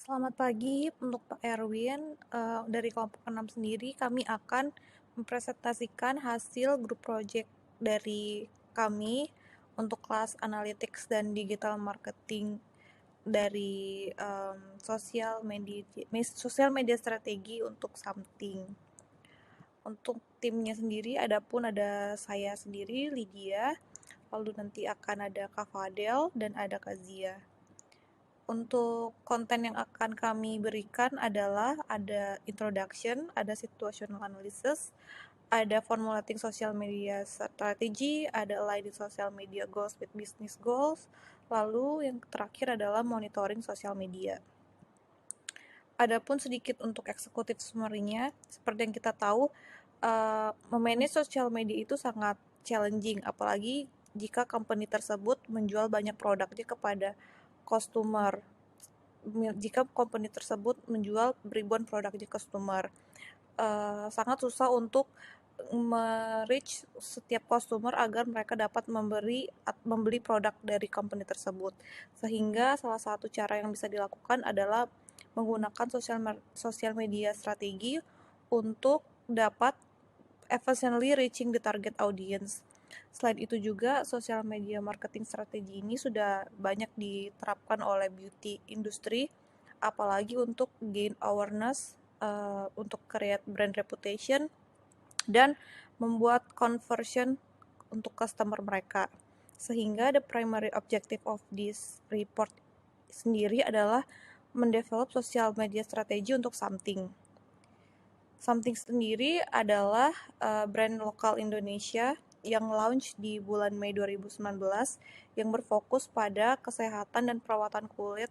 Selamat pagi untuk Pak Erwin. Dari kelompok 6 sendiri, kami akan mempresentasikan hasil grup project dari kami untuk kelas Analytics dan Digital Marketing dari sosial media strategi untuk Something. Untuk timnya sendiri, ada saya sendiri, Lydia, lalu nanti akan ada Kak Fadel dan ada Kak Zia. Untuk konten yang akan kami berikan adalah ada introduction, ada situational analysis, ada formulating social media strategy, ada aligning social media goals with business goals, lalu yang terakhir adalah monitoring social media. Adapun sedikit untuk eksekutif summary-nya, seperti yang kita tahu, memanage social media itu sangat challenging, apalagi jika company tersebut menjual banyak produknya kepada customer. Jika company tersebut menjual ribuan produk di customer, sangat susah untuk reach setiap customer agar mereka dapat membeli produk dari company tersebut. Sehingga salah satu cara yang bisa dilakukan adalah menggunakan sosial media strategi untuk dapat efficiently reaching the target audience. Selain itu juga, social media marketing strategi ini sudah banyak diterapkan oleh beauty industry, apalagi untuk gain awareness, untuk create brand reputation, dan membuat conversion untuk customer mereka. Sehingga the primary objective of this report sendiri adalah mendevelop social media strategi untuk Something. Something sendiri adalah brand lokal Indonesia yang launch di bulan Mei 2019 yang berfokus pada kesehatan dan perawatan kulit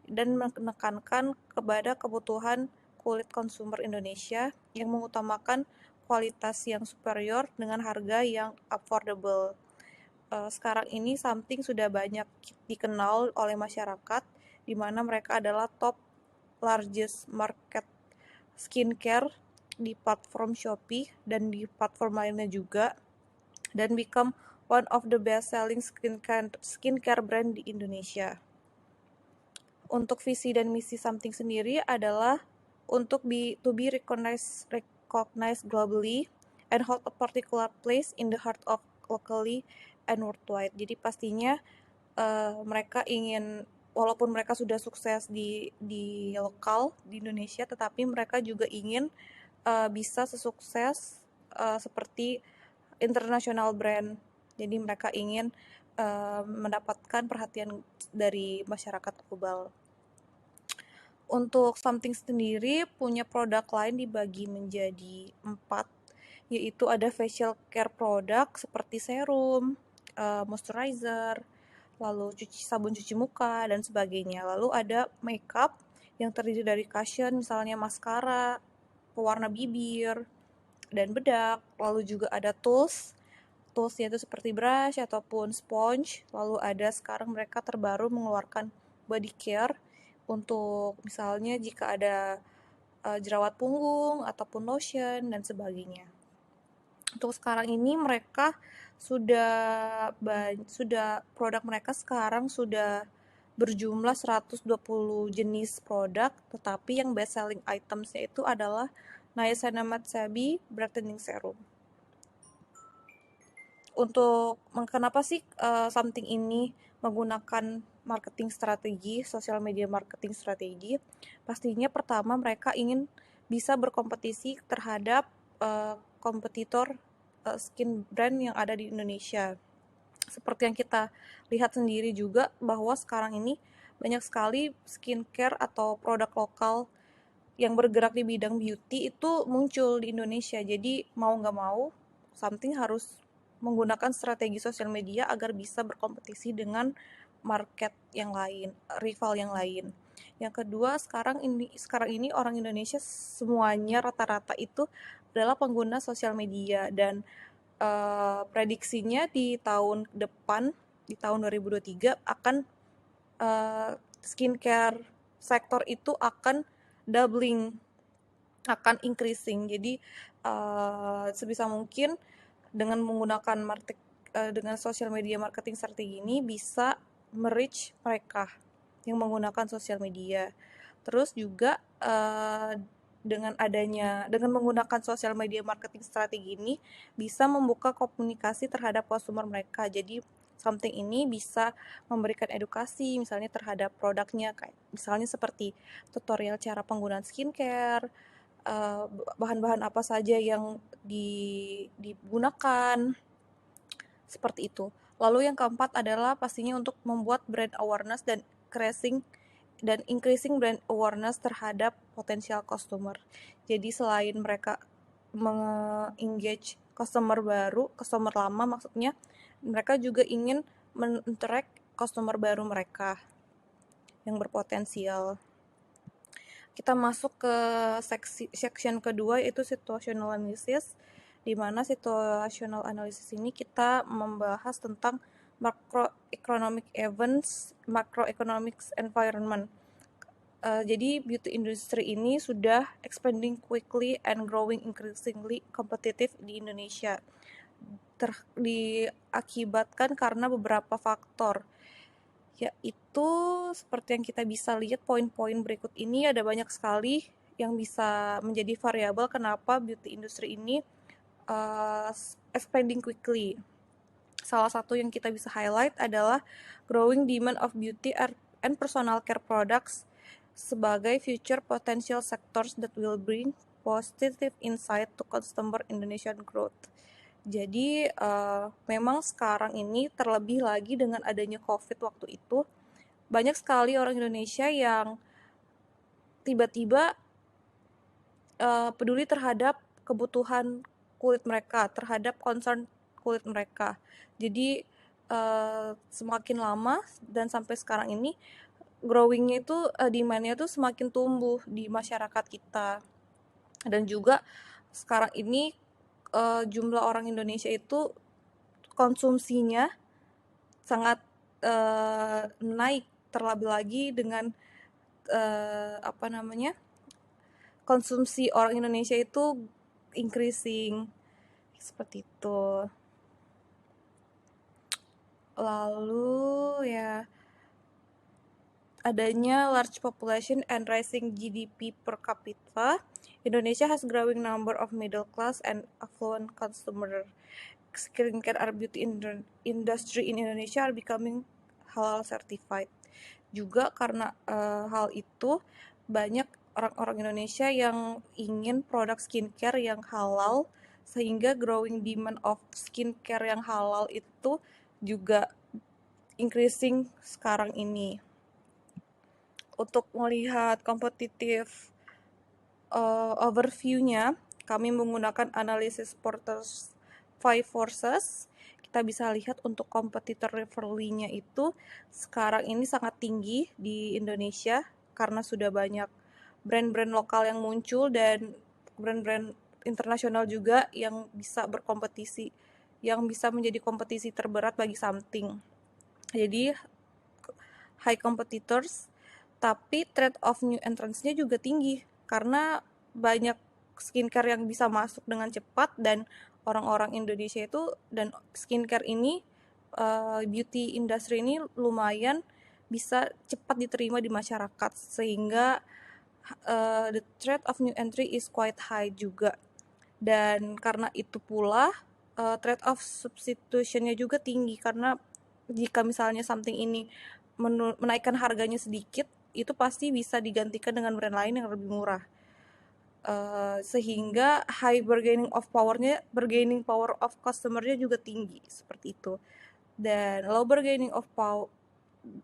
dan menekankan kepada kebutuhan kulit konsumer Indonesia yang mengutamakan kualitas yang superior dengan harga yang affordable. Sekarang ini Something sudah banyak dikenal oleh masyarakat, di mana mereka adalah top largest market skincare di platform Shopee dan di platform lainnya juga, dan become one of the best selling skincare brand di Indonesia. Untuk visi dan misi Something sendiri adalah untuk to be recognized globally and hold a particular place in the heart of locally and worldwide. Jadi pastinya mereka ingin, walaupun mereka sudah sukses di lokal di Indonesia, tetapi mereka juga ingin bisa sesukses seperti international brand. Jadi mereka ingin mendapatkan perhatian dari masyarakat global. Untuk Something sendiri punya produk lain dibagi menjadi 4, yaitu ada facial care product seperti serum, moisturizer, lalu sabun cuci muka, dan sebagainya. Lalu ada makeup yang terdiri dari cushion, misalnya maskara, pewarna bibir, dan bedak. Lalu juga ada toolsnya itu seperti brush ataupun sponge. Lalu ada sekarang mereka terbaru mengeluarkan body care untuk misalnya jika ada jerawat punggung ataupun lotion dan sebagainya. Untuk sekarang ini mereka sudah produk mereka sekarang sudah berjumlah 120 jenis produk, tetapi yang best selling itemsnya itu adalah Niacinamide Sabi Brightening Serum. Untuk kenapa sih Something ini menggunakan marketing strategi, sosial media marketing strategi? Pastinya pertama mereka ingin bisa berkompetisi terhadap kompetitor skin brand yang ada di Indonesia. Seperti yang kita lihat sendiri juga bahwa sekarang ini banyak sekali skincare atau produk lokal yang bergerak di bidang beauty itu muncul di Indonesia. Jadi mau nggak mau Something harus menggunakan strategi sosial media agar bisa berkompetisi dengan market yang lain, rival yang lain. Yang kedua, sekarang ini orang Indonesia semuanya rata-rata itu adalah pengguna sosial media, dan prediksinya di tahun depan, di tahun 2023 akan skincare sektor itu akan doubling, akan increasing. Jadi sebisa mungkin dengan menggunakan dengan sosial media marketing strategi ini bisa merich mereka yang menggunakan sosial media. Terus juga dengan menggunakan sosial media marketing strategi ini bisa membuka komunikasi terhadap customer mereka. Jadi something ini bisa memberikan edukasi misalnya terhadap produknya, kayak misalnya seperti tutorial cara penggunaan skincare, bahan-bahan apa saja yang digunakan, seperti itu. Lalu yang keempat adalah pastinya untuk membuat brand awareness dan increasing brand awareness terhadap potensial customer. Jadi selain mereka meng-engage customer baru, customer lama maksudnya, mereka juga ingin men-interact customer baru mereka yang berpotensial. Kita masuk ke section kedua, yaitu situational analysis, di mana situational analysis ini kita membahas tentang macroeconomic events, macroeconomic environment. Jadi beauty industry ini sudah expanding quickly and growing increasingly competitive di Indonesia. Diakibatkan karena beberapa faktor, yaitu seperti yang kita bisa lihat poin-poin berikut ini, ada banyak sekali yang bisa menjadi variabel kenapa beauty industry ini expanding quickly. Salah satu yang kita bisa highlight adalah growing demand of beauty and personal care products sebagai future potential sectors that will bring positive insight to customer Indonesian growth. Jadi memang sekarang ini terlebih lagi dengan adanya COVID waktu itu, banyak sekali orang Indonesia yang tiba-tiba peduli terhadap kebutuhan kulit mereka, terhadap concern kulit mereka. Jadi semakin lama dan sampai sekarang ini growing-nya itu demand-nya tuh semakin tumbuh di masyarakat kita. Dan juga sekarang ini jumlah orang Indonesia itu konsumsinya sangat naik, terlebih lagi dengan konsumsi orang Indonesia itu increasing, seperti itu. Lalu ya, adanya large population and rising GDP per capita, Indonesia has growing number of middle class and affluent consumer. Skincare and beauty industry in Indonesia are becoming halal certified. Juga karena hal itu, banyak orang-orang Indonesia yang ingin produk skincare yang halal, sehingga growing demand of skincare yang halal itu juga increasing sekarang ini. Untuk melihat kompetitif overview-nya, kami menggunakan analisis Porter's 5 forces. Kita bisa lihat untuk kompetitor rivalry-nya itu sekarang ini sangat tinggi di Indonesia karena sudah banyak brand-brand lokal yang muncul dan brand-brand internasional juga yang bisa berkompetisi, yang bisa menjadi kompetisi terberat bagi something. Jadi high competitors, tapi threat of new entrants-nya juga tinggi karena banyak skincare yang bisa masuk dengan cepat, dan orang-orang Indonesia itu, dan skincare ini beauty industry ini lumayan bisa cepat diterima di masyarakat, sehingga the threat of new entry is quite high juga. Dan karena itu pula threat of substitution-nya juga tinggi, karena jika misalnya something ini menaikkan harganya sedikit, itu pasti bisa digantikan dengan brand lain yang lebih murah. Sehingga high bargaining power of customer-nya juga tinggi, seperti itu. Dan low bargaining of power,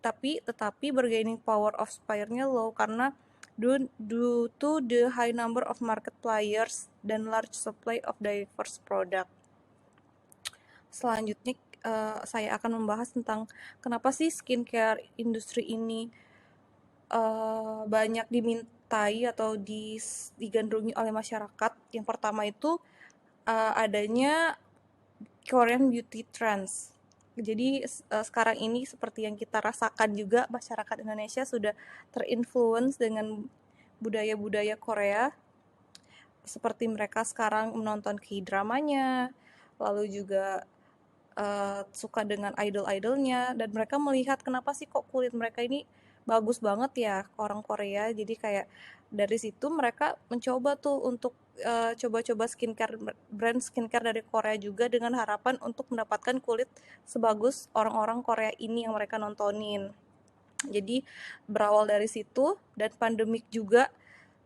tetapi bargaining power of supplier-nya low karena due to the high number of market players dan large supply of diverse product. Selanjutnya saya akan membahas tentang kenapa sih skincare industri ini banyak dimintai atau digandrungi oleh masyarakat. Yang pertama itu adanya Korean beauty trends. Jadi sekarang ini seperti yang kita rasakan juga, masyarakat Indonesia sudah terinfluence dengan budaya-budaya Korea, seperti mereka sekarang menonton K-dramanya, lalu juga suka dengan idol-idolnya, dan mereka melihat kenapa sih kok kulit mereka ini bagus banget ya orang Korea. Jadi kayak dari situ mereka mencoba tuh untuk coba-coba skincare, brand skincare dari Korea juga, dengan harapan untuk mendapatkan kulit sebagus orang-orang Korea ini yang mereka nontonin. Jadi berawal dari situ, dan pandemik juga.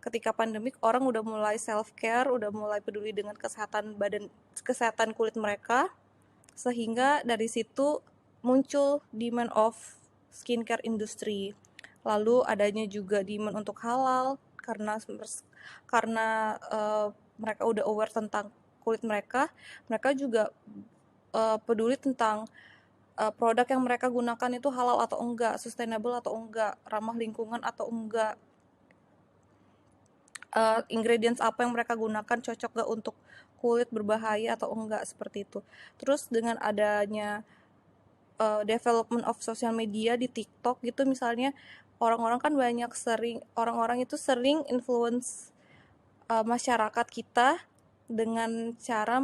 Ketika pandemik, orang udah mulai self care, udah mulai peduli dengan kesehatan badan, kesehatan kulit mereka, sehingga dari situ muncul demand of skincare industry. Lalu adanya juga demand untuk halal, karena mereka udah aware tentang kulit mereka. Mereka juga peduli tentang produk yang mereka gunakan itu halal atau enggak, sustainable atau enggak, ramah lingkungan atau enggak, ingredients apa yang mereka gunakan cocok gak untuk kulit, berbahaya atau enggak, seperti itu. Terus dengan adanya development of social media di TikTok gitu misalnya, orang-orang kan banyak sering orang-orang itu sering influence masyarakat kita dengan cara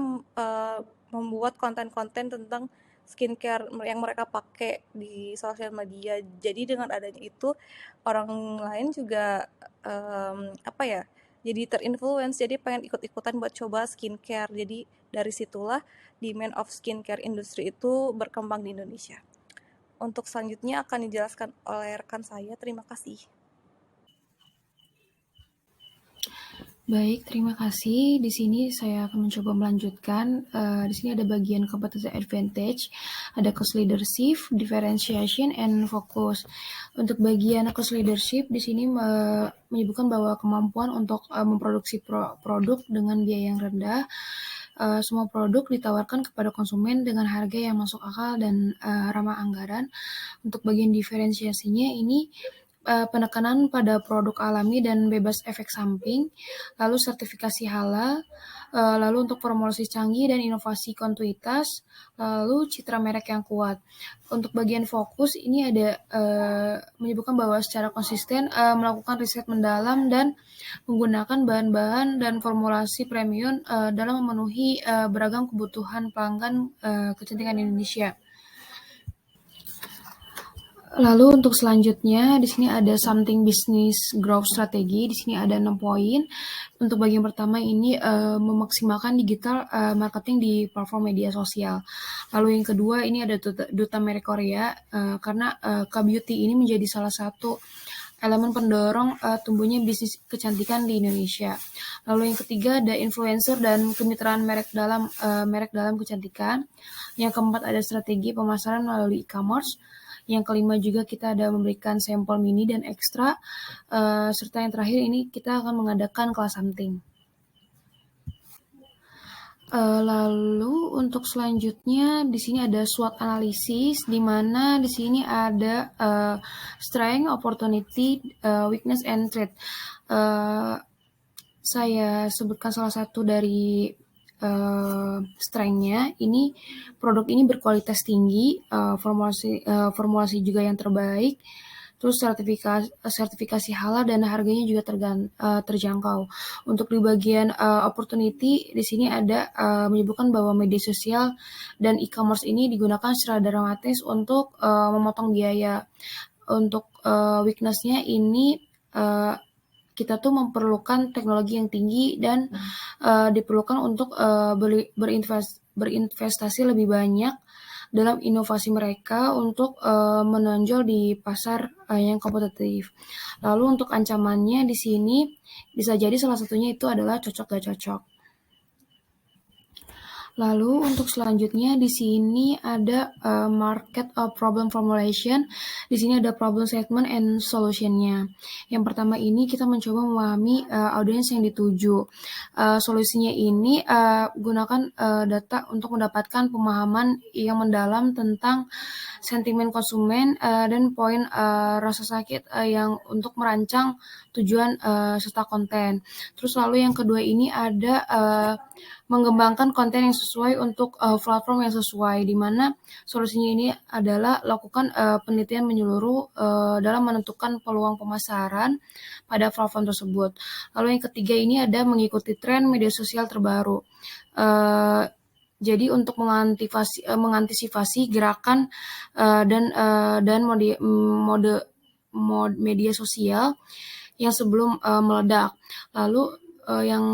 membuat konten-konten tentang skincare yang mereka pakai di sosial media. Jadi dengan adanya itu, orang lain juga apa ya, jadi terinfluence, jadi pengen ikut-ikutan buat coba skincare. Jadi dari situlah demand of skincare industry itu berkembang di Indonesia. Untuk selanjutnya akan dijelaskan oleh rekan saya. Terima kasih. Baik, terima kasih. Di sini saya akan mencoba melanjutkan. Di sini ada bagian competitive advantage, ada cost leadership, differentiation, and focus. Untuk bagian cost leadership, di sini menyebutkan bahwa kemampuan untuk memproduksi produk dengan biaya yang rendah. Semua produk ditawarkan kepada konsumen dengan harga yang masuk akal dan ramah anggaran. Untuk bagian diferensiasinya ini penekanan pada produk alami dan bebas efek samping, lalu sertifikasi halal, lalu untuk formulasi canggih dan inovasi kontinuitas, lalu citra merek yang kuat. Untuk bagian fokus ini ada menyebutkan bahwa secara konsisten melakukan riset mendalam dan menggunakan bahan-bahan dan formulasi premium dalam memenuhi beragam kebutuhan pelanggan kecantikan Indonesia. Lalu untuk selanjutnya di sini ada something business growth strategy. Di sini ada 6 poin. Untuk bagian pertama ini memaksimalkan digital marketing di platform media sosial. Lalu yang kedua ini ada duta merek Korea karena K-beauty ini menjadi salah satu elemen pendorong tumbuhnya bisnis kecantikan di Indonesia. Lalu yang ketiga ada influencer dan kemitraan merek dalam kecantikan. Yang keempat ada strategi pemasaran melalui e-commerce. Yang kelima juga kita ada memberikan sampel mini dan ekstra, serta yang terakhir ini kita akan mengadakan kelas hunting. Lalu untuk selanjutnya di sini ada SWOT analisis, di mana di sini ada strength, opportunity, weakness, and threat. Saya sebutkan salah satu dari strength-nya. Ini produk ini berkualitas tinggi, formulasi juga yang terbaik, terus sertifikasi halal dan harganya juga terjangkau. Untuk di bagian opportunity di sini ada menyebutkan bahwa media sosial dan e-commerce ini digunakan secara dramatis untuk memotong biaya. Untuk weakness-nya ini kita tuh memerlukan teknologi yang tinggi dan diperlukan untuk berinvestasi lebih banyak dalam inovasi mereka untuk menonjol di pasar yang kompetitif. Lalu untuk ancamannya di sini bisa jadi salah satunya itu adalah cocok gak cocok. Lalu untuk selanjutnya di sini ada market problem formulation. Di sini ada problem statement and solution-nya. Yang pertama ini kita mencoba memahami audiens yang dituju. Solusinya ini gunakan data untuk mendapatkan pemahaman yang mendalam tentang sentimen konsumen dan poin rasa sakit yang untuk merancang tujuan serta konten. Terus lalu yang kedua ini ada mengembangkan konten yang sesuai untuk platform yang sesuai, di mana solusinya ini adalah lakukan penelitian menyeluruh dalam menentukan peluang pemasaran pada platform tersebut. Lalu yang ketiga ini ada mengikuti tren media sosial terbaru. Jadi untuk mengantisipasi gerakan dan mode media sosial yang sebelum meledak. Lalu yang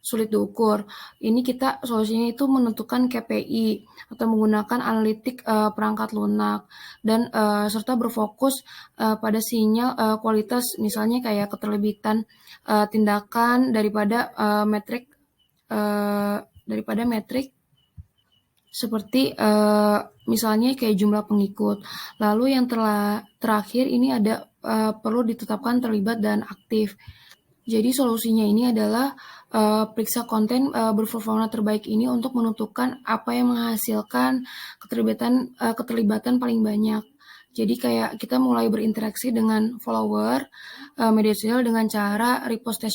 sulit diukur. Ini kita solusinya itu menentukan KPI atau menggunakan analitik perangkat lunak dan serta berfokus pada sinyal kualitas, misalnya kayak keterlibatan tindakan daripada metrik seperti misalnya kayak jumlah pengikut. Lalu yang terakhir ini ada perlu ditetapkan terlibat dan aktif. Jadi solusinya ini adalah periksa konten berperforma terbaik ini untuk menentukan apa yang menghasilkan keterlibatan paling banyak. Jadi kayak kita mulai berinteraksi dengan follower media sosial dengan cara repost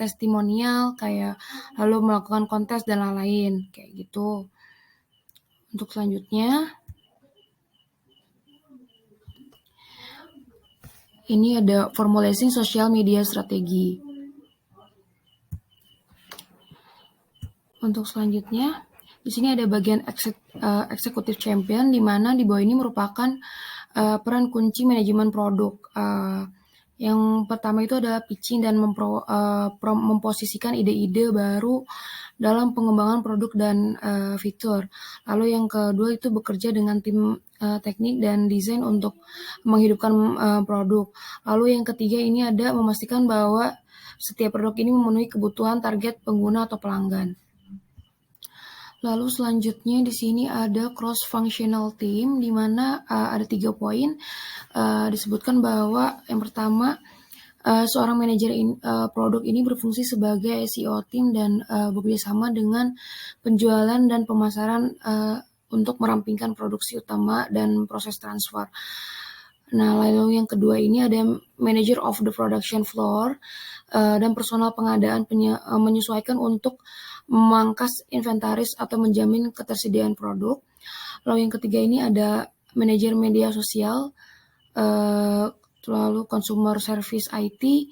testimonial kayak lalu melakukan kontes dan lain-lain kayak gitu. Untuk selanjutnya ini ada formulating social media strategi. Untuk selanjutnya, di sini ada bagian eksekutif champion, di mana di bawah ini merupakan peran kunci manajemen produk. Yang pertama itu adalah pitching dan memposisikan ide-ide baru dalam pengembangan produk dan fitur. Lalu yang kedua itu bekerja dengan tim teknik dan desain untuk menghidupkan produk. Lalu yang ketiga ini ada memastikan bahwa setiap produk ini memenuhi kebutuhan target pengguna atau pelanggan. Lalu selanjutnya di sini ada cross functional team, di mana ada 3 poin. Disebutkan bahwa yang pertama seorang manajer produk ini berfungsi sebagai SEO team dan bekerjasama dengan penjualan dan pemasaran untuk merampingkan produksi utama dan proses transfer. Nah, lalu yang kedua ini ada manager of the production floor dan personal pengadaan menyesuaikan untuk memangkas inventaris atau menjamin ketersediaan produk. Lalu yang ketiga ini ada manajer media sosial, lalu consumer service IT,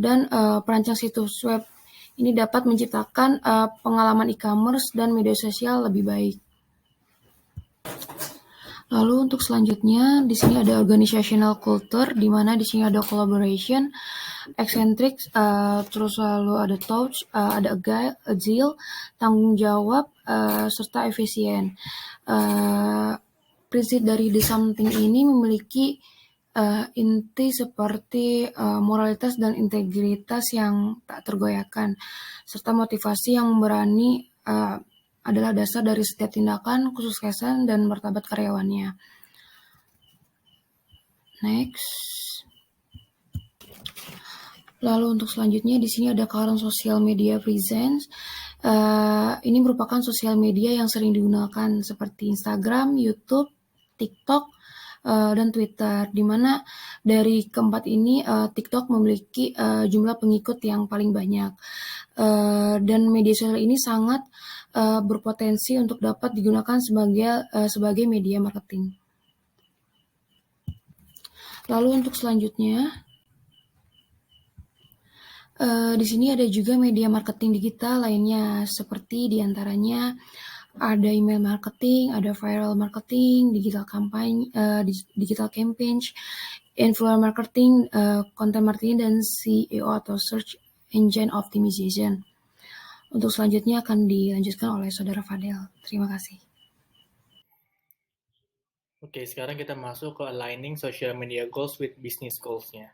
dan perancang situs web. Ini dapat menciptakan pengalaman e-commerce dan media sosial lebih baik. Lalu untuk selanjutnya di sini ada organizational culture, di mana di sini ada collaboration, eccentric, terus lalu ada touch, ada agile, tanggung jawab, serta efisien. Prinsip dari The Something ini memiliki inti seperti moralitas dan integritas yang tak tergoyahkan, serta motivasi yang berani adalah dasar dari setiap tindakan, kesuksesan, dan martabat karyawannya. Next. Lalu untuk selanjutnya di sini ada current social media presence. Ini merupakan sosial media yang sering digunakan seperti Instagram, YouTube, TikTok, dan Twitter. Di mana dari keempat ini TikTok memiliki jumlah pengikut yang paling banyak. Dan media sosial ini sangat berpotensi untuk dapat digunakan sebagai media marketing. Lalu untuk selanjutnya, di sini ada juga media marketing digital lainnya, seperti diantaranya ada email marketing, ada viral marketing, digital campaign, influencer marketing, content marketing, dan SEO atau search engine optimization. Untuk selanjutnya akan dilanjutkan oleh Saudara Fadel. Terima kasih. Oke, sekarang kita masuk ke aligning social media goals with business goals-nya.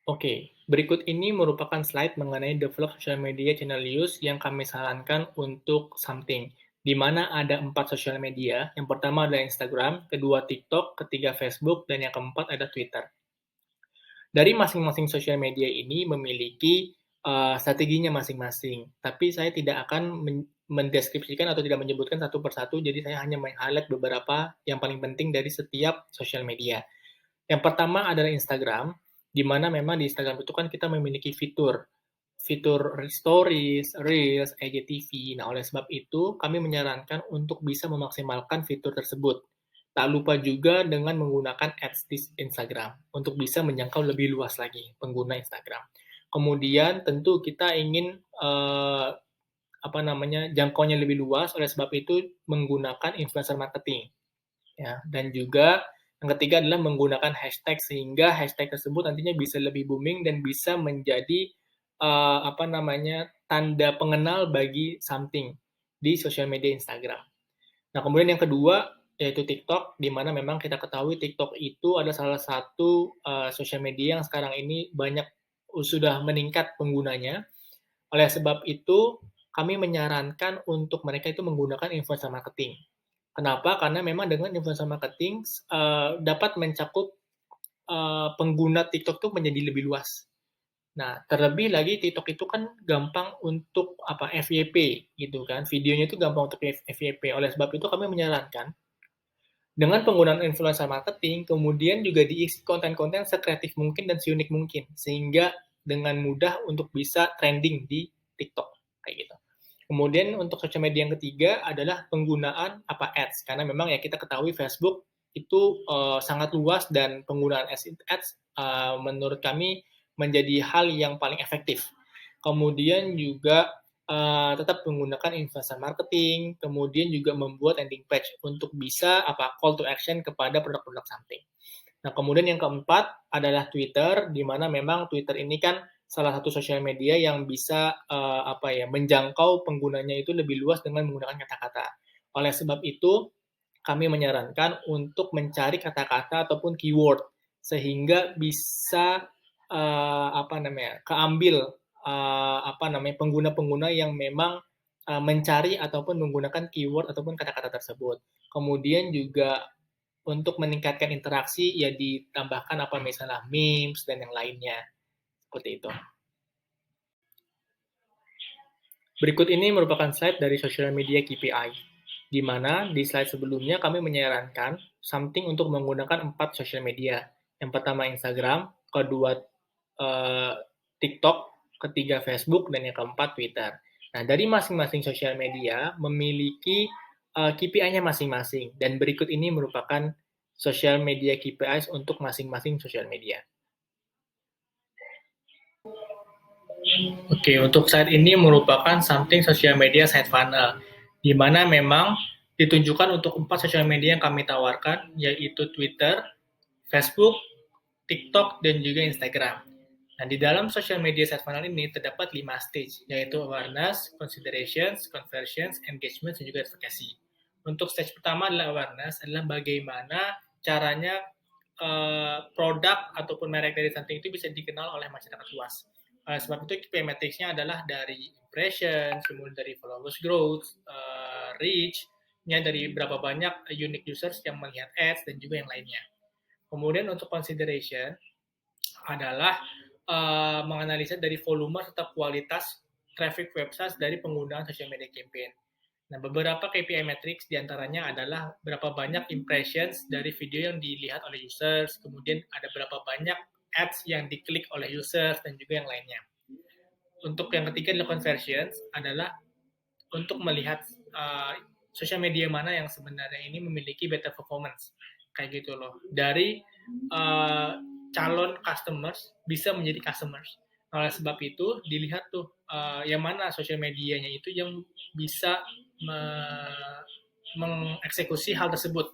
Oke, berikut ini merupakan slide mengenai develop social media channel use yang kami sarankan untuk Something, di mana ada 4 social media. Yang pertama adalah Instagram, kedua TikTok, ketiga Facebook, dan yang keempat ada Twitter. Dari masing-masing social media ini memiliki strateginya masing-masing, tapi saya tidak akan mendeskripsikan atau tidak menyebutkan satu persatu, jadi saya hanya meng-highlight beberapa yang paling penting dari setiap social media. Yang pertama adalah Instagram, di mana memang di Instagram itu kan kita memiliki fitur stories, reels, IGTV. Nah, oleh sebab itu kami menyarankan untuk bisa memaksimalkan fitur tersebut. Tak lupa juga dengan menggunakan ads di Instagram untuk bisa menjangkau lebih luas lagi pengguna Instagram. Kemudian tentu kita ingin jangkauannya lebih luas, oleh sebab itu menggunakan influencer marketing. Ya, dan juga yang ketiga adalah menggunakan hashtag sehingga hashtag tersebut nantinya bisa lebih booming dan bisa menjadi tanda pengenal bagi something di sosial media Instagram. Nah, kemudian yang kedua yaitu TikTok, di mana memang kita ketahui TikTok itu adalah salah satu sosial media yang sekarang ini sudah meningkat penggunanya. Oleh sebab itu, kami menyarankan untuk mereka itu menggunakan influencer marketing. Kenapa? Karena memang dengan influencer marketing dapat mencakup pengguna TikTok itu menjadi lebih luas. Nah, terlebih lagi TikTok itu kan gampang untuk FYP gitu kan. Videonya itu gampang untuk FYP. Oleh sebab itu kami menyarankan dengan penggunaan influencer marketing, kemudian juga diisi konten-konten sekreatif mungkin dan seunik mungkin, sehingga dengan mudah untuk bisa trending di TikTok kayak gitu. Kemudian untuk sosial media yang ketiga adalah penggunaan ads, karena memang ya kita ketahui Facebook itu sangat luas dan penggunaan ads menurut kami menjadi hal yang paling efektif. Kemudian juga tetap menggunakan influencer marketing, kemudian juga membuat landing page untuk bisa call to action kepada produk-produk something. Nah, kemudian yang keempat adalah Twitter, di mana memang Twitter ini kan salah satu sosial media yang bisa menjangkau penggunanya itu lebih luas dengan menggunakan kata-kata. Oleh sebab itu, kami menyarankan untuk mencari kata-kata ataupun keyword sehingga bisa keambil pengguna-pengguna yang memang mencari ataupun menggunakan keyword ataupun kata-kata tersebut. Kemudian juga untuk meningkatkan interaksi ya ditambahkan misalnya memes dan yang lainnya seperti itu. Berikut ini merupakan slide dari social media KPI, di mana di slide sebelumnya kami menyarankan something untuk menggunakan 4 social media. Yang pertama Instagram, kedua TikTok, ketiga Facebook, dan yang keempat Twitter. Nah, dari masing-masing social media memiliki KPI-nya masing-masing, dan berikut ini merupakan social media KPIs untuk masing-masing social media. Oke, untuk slide ini merupakan something social media side funnel, di mana memang ditunjukkan untuk 4 social media yang kami tawarkan, yaitu Twitter, Facebook, TikTok, dan juga Instagram. Nah, di dalam social media side funnel ini terdapat 5 stage, yaitu awareness, considerations, conversions, engagement, dan juga advocacy. Untuk stage pertama adalah awareness, adalah bagaimana caranya produk ataupun merek dari something itu bisa dikenal oleh masyarakat luas. Sebab itu KPI metrics-nya adalah dari impression, kemudian dari followers growth, reach-nya dari berapa banyak unique users yang melihat ads, dan juga yang lainnya. Kemudian untuk consideration adalah menganalisa dari volume serta kualitas traffic website dari penggunaan social media campaign. Nah, beberapa KPI metrics diantaranya adalah berapa banyak impressions dari video yang dilihat oleh users, kemudian ada berapa banyak ads yang diklik oleh users, dan juga yang lainnya. Untuk yang ketiga adalah conversions, adalah untuk melihat social media mana yang sebenarnya ini memiliki better performance. Kayak gitu loh. Dari calon customers bisa menjadi customers. Oleh sebab itu, dilihat tuh yang mana social medianya itu yang bisa mengeksekusi hal tersebut.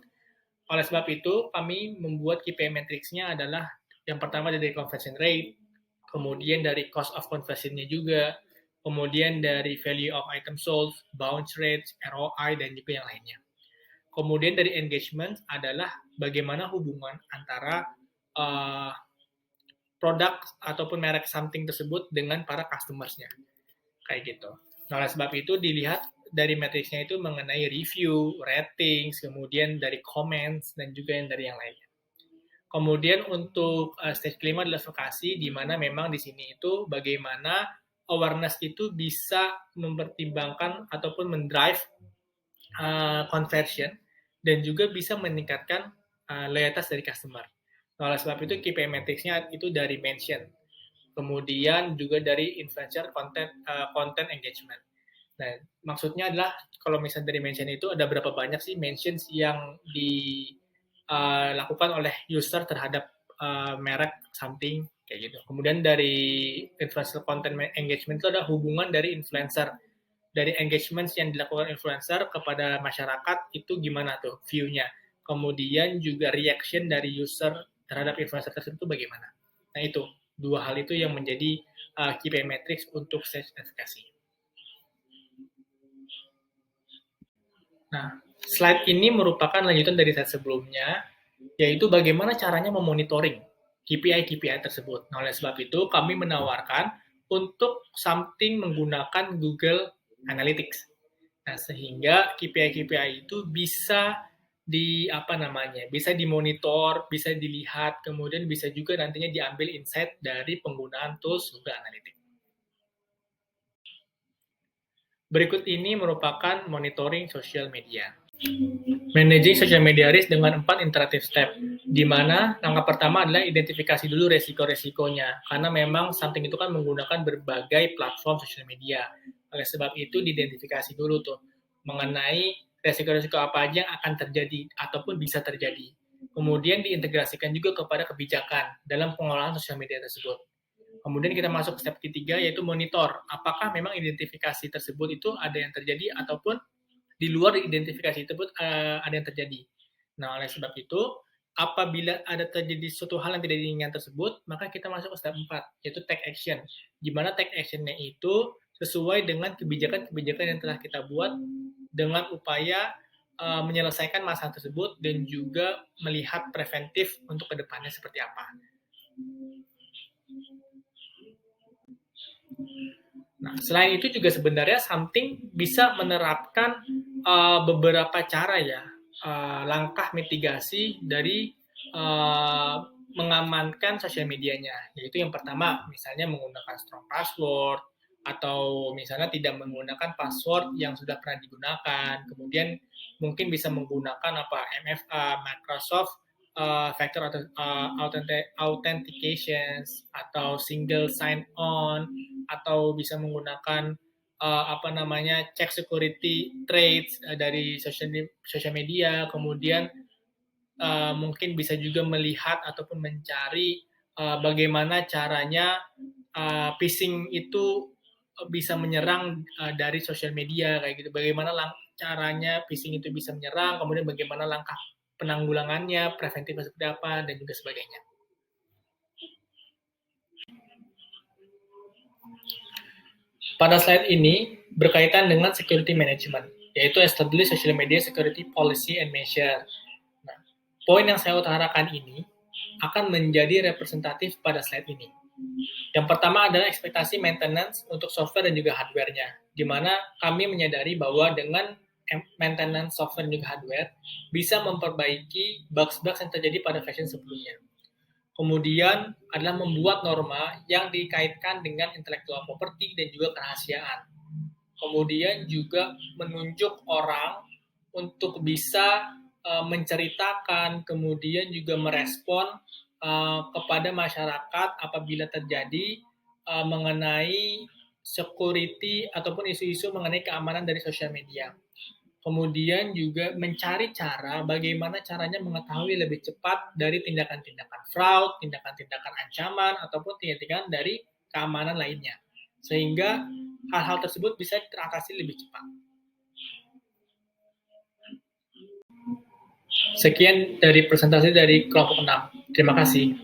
Oleh sebab itu, kami membuat KPI metrics-nya adalah yang pertama dari conversion rate, kemudian dari cost of conversion-nya juga, kemudian dari value of item sold, bounce rate, ROI, dan juga yang lainnya. Kemudian dari engagement adalah bagaimana hubungan antara produk ataupun merek something tersebut dengan para customers-nya. Kayak gitu. Nah, oleh sebab itu dilihat dari matriksnya itu mengenai review, ratings, kemudian dari comments, dan juga yang dari yang lainnya. Kemudian untuk stage kelima adalah advokasi, di mana memang di sini itu bagaimana awareness itu bisa mempertimbangkan ataupun mendrive conversion, dan juga bisa meningkatkan loyalitas dari customer. Nah, oleh sebab itu KPI metrics-nya itu dari mention, kemudian juga dari influencer content engagement. Nah, maksudnya adalah kalau misalnya dari mention itu ada berapa banyak sih mentions yang dilakukan oleh user terhadap merek something kayak gitu. Kemudian dari influencer content engagement itu ada hubungan dari influencer dari engagement yang dilakukan influencer kepada masyarakat itu gimana tuh view-nya. Kemudian juga reaction dari user terhadap influencer tersebut bagaimana. Nah itu, dua hal itu yang menjadi KPI metrics untuk stage efficacy. Nah, slide ini merupakan lanjutan dari slide sebelumnya, yaitu bagaimana caranya memonitoring KPI tersebut. Nah, oleh sebab itu, kami menawarkan untuk something menggunakan Google Analytics. Nah, sehingga KPI itu bisa bisa dimonitor, bisa dilihat, kemudian bisa juga nantinya diambil insight dari penggunaan tools Google Analytics. Berikut ini merupakan monitoring social media. Managing social media risk dengan 4 interactive step, di mana langkah pertama adalah identifikasi dulu resiko-resikonya, karena memang something itu kan menggunakan berbagai platform social media. Oleh sebab itu, diidentifikasi dulu tuh, mengenai resiko-resiko apa aja yang akan terjadi, ataupun bisa terjadi. Kemudian diintegrasikan juga kepada kebijakan dalam pengolahan social media tersebut. Kemudian kita masuk ke step ketiga, yaitu monitor. Apakah memang identifikasi tersebut itu ada yang terjadi, ataupun di luar identifikasi tersebut ada yang terjadi. Nah, oleh sebab itu, apabila ada terjadi suatu hal yang tidak diinginkan tersebut, maka kita masuk ke step 4, yaitu take action. Di mana take action-nya itu sesuai dengan kebijakan-kebijakan yang telah kita buat dengan upaya menyelesaikan masalah tersebut dan juga melihat preventif untuk kedepannya seperti apa. Nah, selain itu juga sebenarnya something bisa menerapkan beberapa cara ya, langkah mitigasi dari mengamankan sosial medianya. Yaitu yang pertama, misalnya menggunakan strong password, atau misalnya tidak menggunakan password yang sudah pernah digunakan. Kemudian mungkin bisa menggunakan MFA, Microsoft Factor Authentications, atau single sign-on, atau bisa menggunakan cek security traits dari social media. Kemudian mungkin bisa juga melihat ataupun mencari bagaimana caranya phishing itu bisa menyerang dari social media kayak gitu. Bagaimana caranya phishing itu bisa menyerang, kemudian bagaimana langkah penanggulangannya, preventifnya seperti apa, dan juga sebagainya. Pada slide ini berkaitan dengan security management, yaitu establish social media security policy and measure. Nah, poin yang saya utarakan ini akan menjadi representatif pada slide ini. Yang pertama adalah ekspektasi maintenance untuk software dan juga hardware-nya, di mana kami menyadari bahwa dengan maintenance software dan juga hardware bisa memperbaiki bugs-bugs yang terjadi pada versi sebelumnya. Kemudian adalah membuat norma yang dikaitkan dengan intellectual property dan juga kerahasiaan. Kemudian juga menunjuk orang untuk bisa menceritakan, kemudian juga merespon kepada masyarakat apabila terjadi mengenai security ataupun isu-isu mengenai keamanan dari sosial media. Kemudian juga mencari cara bagaimana caranya mengetahui lebih cepat dari tindakan-tindakan fraud, tindakan-tindakan ancaman, ataupun tindakan dari keamanan lainnya. Sehingga hal-hal tersebut bisa teratasi lebih cepat. Sekian dari presentasi dari kelompok 6. Terima kasih.